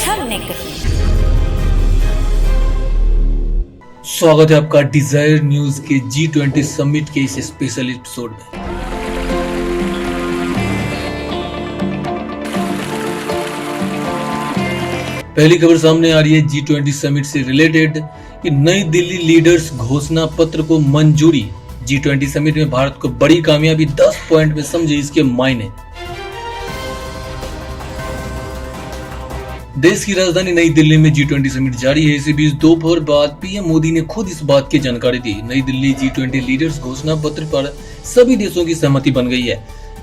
हमने कही। स्वागत है आपका डिजायर न्यूज के G20 समिट के इस स्पेशल एपिसोड में। पहली खबर सामने आ रही है G20 समिट से रिलेटेड कि नई दिल्ली लीडर्स घोषणा पत्र को मंजूरी। G20 समिट में भारत को बड़ी कामयाबी, 10 पॉइंट में समझे इसके मायने। देश की राजधानी नई दिल्ली में G20 समिट जारी है। इसी बीच दोपहर बाद पीएम मोदी ने खुद इस बात की जानकारी दी। नई दिल्ली G20 लीडर्स घोषणा पत्र पर सभी देशों की सहमति बन गई है।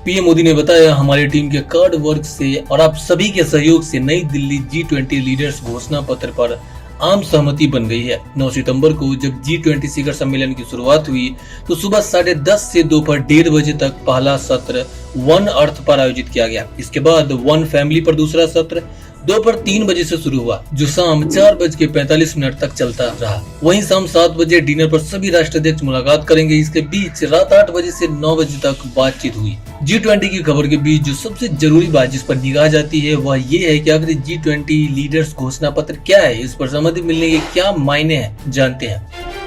पीएम मोदी ने बताया, हमारी टीम के कार्ड वर्क से और आप सभी के सहयोग से नई दिल्ली G20 लीडर्स घोषणा पत्र पर आम सहमति बन गई है। 9 सितंबर को जब G20 शिखर सम्मेलन की शुरुआत हुई तो सुबह 10:30 से दोपहर 1:30 बजे तक पहला सत्र वन अर्थ पर आयोजित किया गया। इसके बाद वन फैमिली पर दूसरा सत्र दोपहर 3 बजे से शुरू हुआ, जो शाम 4:45 तक चलता रहा। वहीं शाम 7 बजे डिनर पर सभी राष्ट्राध्यक्ष मुलाकात करेंगे। इसके बीच रात 8 बजे से 9 बजे तक बातचीत हुई। G20 की खबर के बीच जो सबसे जरूरी बात जिस पर निगाह जाती है वह ये है कि आखिर G20 लीडर्स घोषणा पत्र क्या है, इस पर सहमति मिलने के क्या मायने हैं, जानते हैं।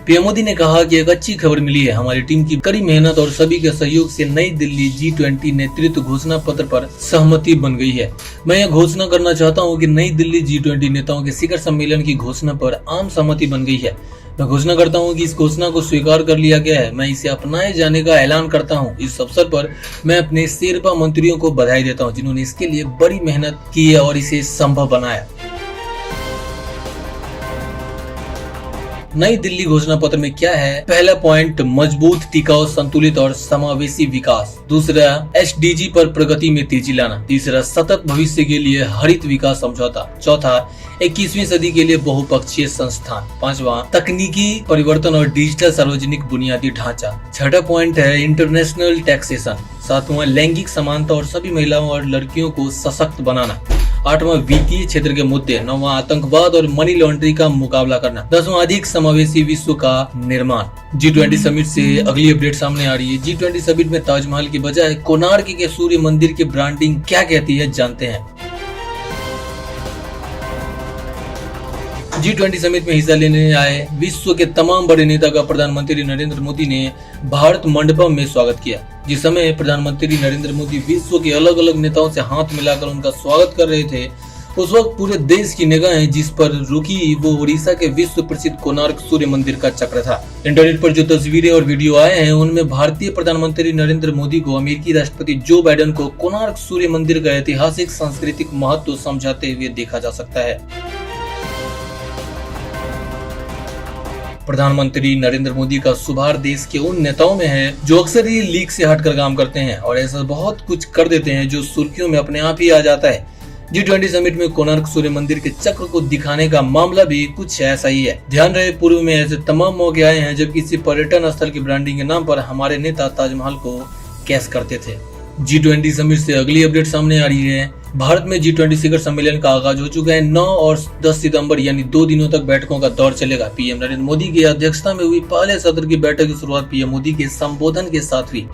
पीएम मोदी ने कहा कि एक अच्छी खबर मिली है, हमारी टीम की कड़ी मेहनत और सभी के सहयोग से नई दिल्ली G20 नेतृत्व घोषणा पत्र पर सहमति बन गई है। मैं यह घोषणा करना चाहता हूं कि नई दिल्ली G20 नेताओं के शिखर सम्मेलन की घोषणा पर आम सहमति बन गई है। मैं घोषणा करता हूं कि इस घोषणा को स्वीकार कर लिया गया है। मैं इसे अपनाए जाने का ऐलान करता हूं। इस अवसर पर मैं अपने शेरपा मंत्रियों को बधाई देता हूं, जिन्होंने इसके लिए बड़ी मेहनत की और इसे संभव बनाया। नई दिल्ली घोषणा पत्र में क्या है? पहला पॉइंट, मजबूत, टिकाऊ, संतुलित और समावेशी विकास। दूसरा, SDG पर प्रगति में तेजी लाना। तीसरा, सतत भविष्य के लिए हरित विकास समझौता। चौथा, 21वीं सदी के लिए बहुपक्षीय संस्थान। पांचवा, तकनीकी परिवर्तन और डिजिटल सार्वजनिक बुनियादी ढांचा। छठा पॉइंट है इंटरनेशनल टैक्सेशन। सातवां, लैंगिक समानता और सभी महिलाओं और लड़कियों को सशक्त बनाना। आठवां, वित्तीय क्षेत्र के मुद्दे। नौवां, आतंकवाद और मनी लॉन्ड्रिंग का मुकाबला करना। 10वां, अधिक समावेशी विश्व का निर्माण। G20 समिट से अगली अपडेट सामने आ रही है। G20 समिट में ताजमहल की बजाय कोणार्क के सूर्य मंदिर की ब्रांडिंग क्या कहती है, जानते हैं। G20 समिट में हिस्सा लेने आए विश्व के तमाम बड़े नेता का प्रधानमंत्री नरेंद्र मोदी ने भारत मंडपम में स्वागत किया। जिस समय प्रधानमंत्री नरेंद्र मोदी विश्व के अलग अलग नेताओं से हाथ मिलाकर उनका स्वागत कर रहे थे, उस वक्त पूरे देश की निगाहें जिस पर रुकी वो उड़ीसा के विश्व प्रसिद्ध कोणार्क सूर्य मंदिर का चक्र था। इंटरनेट पर जो तस्वीरें और वीडियो आए हैं उनमें भारतीय प्रधानमंत्री नरेंद्र मोदी को अमेरिकी राष्ट्रपति जो बाइडेन को कोणार्क सूर्य मंदिर का ऐतिहासिक सांस्कृतिक महत्व समझाते हुए देखा जा सकता है। प्रधानमंत्री नरेंद्र मोदी का सुधार देश के उन नेताओं में है जो अक्सर ही लीक से हटकर काम करते हैं और ऐसा बहुत कुछ कर देते हैं जो सुर्खियों में अपने आप ही आ जाता है। G20 समिट में कोणार्क सूर्य मंदिर के चक्र को दिखाने का मामला भी कुछ ऐसा ही है। ध्यान रहे, पूर्व में ऐसे तमाम मौके आए हैं जब किसी पर्यटन स्थल की ब्रांडिंग के नाम पर हमारे नेता ताजमहल को कैश करते थे। G20 समिट से अगली अपडेट सामने आ रही है। भारत में G20 शिखर सम्मेलन का आगाज हो चुका है। 9 और 10 सितंबर यानी 2 दिनों तक बैठकों का दौर चलेगा। पीएम नरेंद्र मोदी की अध्यक्षता में हुई पहले सत्र की बैठक की शुरुआत पीएम मोदी के संबोधन के साथ हुई।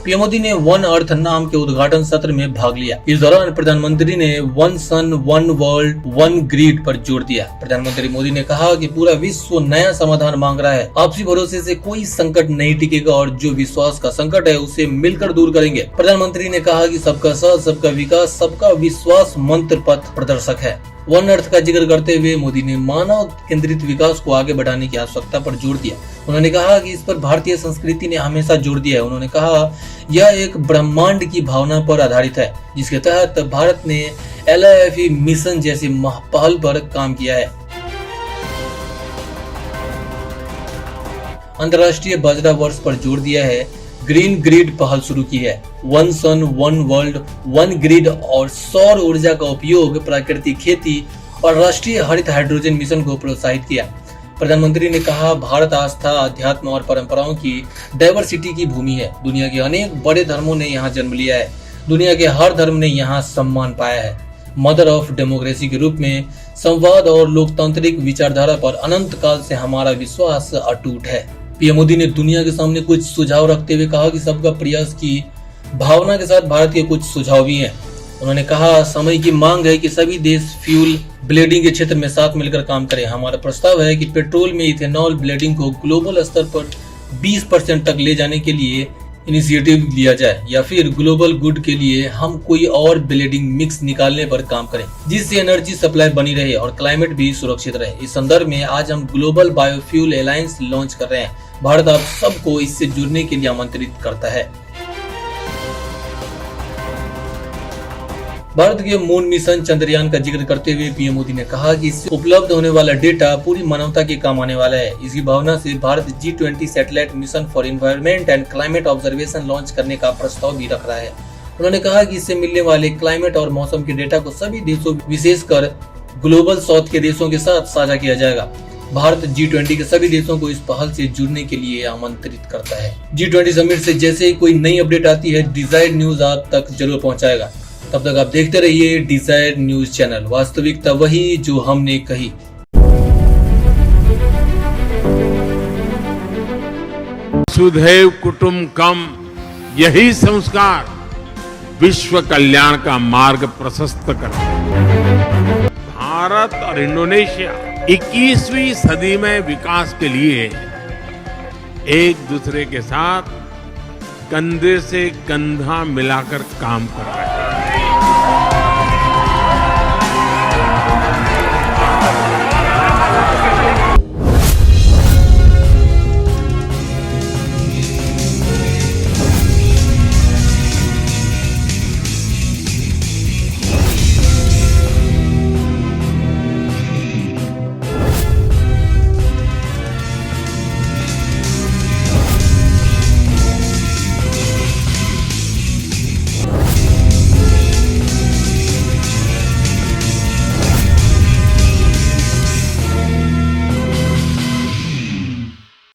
पीएम मोदी ने वन अर्थ नाम के उद्घाटन सत्र में भाग लिया। इस दौरान प्रधानमंत्री ने वन सन, वन वर्ल्ड, वन ग्रिड पर जोर दिया। प्रधानमंत्री मोदी ने कहा कि पूरा विश्व नया समाधान मांग रहा है। आपसी भरोसे से कोई संकट नहीं टिकेगा और जो विश्वास का संकट है उसे मिलकर दूर करेंगे। प्रधानमंत्री ने कहा कि सबका साथ, सबका विकास, सबका विश्वास मंत्र पथ प्रदर्शक है। वन अर्थ का जिक्र करते हुए मोदी ने मानव केंद्रित विकास को आगे बढ़ाने की आवश्यकता पर जोर दिया। उन्होंने कहा कि इस पर भारतीय संस्कृति ने हमेशा जोर दिया है। उन्होंने कहा यह एक ब्रह्मांड की भावना पर आधारित है जिसके तहत भारत ने LIFE मिशन जैसी पहल पर काम किया है। अंतर्राष्ट्रीय बाजरा वर्ष पर जोर दिया है। ग्रीन ग्रिड पहल शुरू की है। वन सन, वन वर्ल्ड, वन ग्रिड और सौर ऊर्जा का उपयोग, प्राकृतिक खेती और राष्ट्रीय हरित हाइड्रोजन मिशन को प्रोत्साहित किया। प्रधानमंत्री ने कहा भारत आस्था, अध्यात्म और परंपराओं की डाइवर्सिटी की भूमि है। दुनिया के अनेक बड़े धर्मों ने यहाँ जन्म लिया है। दुनिया के हर धर्म ने यहाँ सम्मान पाया है। मदर ऑफ डेमोक्रेसी के रूप में संवाद और लोकतांत्रिक विचारधारा पर अनंत काल से हमारा विश्वास अटूट है। पीएम मोदी ने दुनिया के सामने कुछ सुझाव रखते हुए कहा कि सबका प्रयास की भावना के साथ भारत के कुछ सुझाव भी हैं। उन्होंने कहा, समय की मांग है कि सभी देश फ्यूल ब्लेडिंग के क्षेत्र में साथ मिलकर काम करें। हमारा प्रस्ताव है कि पेट्रोल में इथेनॉल ब्लेडिंग को ग्लोबल स्तर पर 20% तक ले जाने के लिए इनिशिएटिव लिया जाए, या फिर ग्लोबल गुड के लिए हम कोई और ब्लेडिंग मिक्स निकालने पर काम करें जिससे एनर्जी सप्लाई बनी रहे और क्लाइमेट भी सुरक्षित रहे। इस संदर्भ में आज हम ग्लोबल बायोफ्यूल अलायंस लॉन्च कर रहे हैं। भारत आप सबको इससे जुड़ने के लिए आमंत्रित करता है। भारत के मून मिशन चंद्रयान का जिक्र करते हुए पीएम मोदी ने कहा कि इससे उपलब्ध होने वाला डेटा पूरी मानवता के काम आने वाला है। इसी भावना से Bharat G20 satellite mission for environment and climate observation launch करने का प्रस्ताव भी रख रहा है। उन्होंने कहा कि इससे मिलने वाले क्लाइमेट और मौसम के डेटा को सभी देशों, विशेषकर ग्लोबल साउथ के देशों के साथ साझा किया जाएगा। भारत G20 के सभी देशों को इस पहल से जुड़ने के लिए आमंत्रित करता है। G20 समिट से जैसे ही कोई नई अपडेट आती है, डिजायर न्यूज आप तक जरूर पहुंचाएगा। तब तक आप देखते रहिए डिजायर न्यूज चैनल, वास्तविकता वही जो हमने कही। वसुधैव कुटुंबकम, यही संस्कार विश्व कल्याण का मार्ग प्रशस्त करते हैं। भारत और इंडोनेशिया 21वीं सदी में विकास के लिए एक दूसरे के साथ कंधे से कंधा मिलाकर काम कर रहे हैं।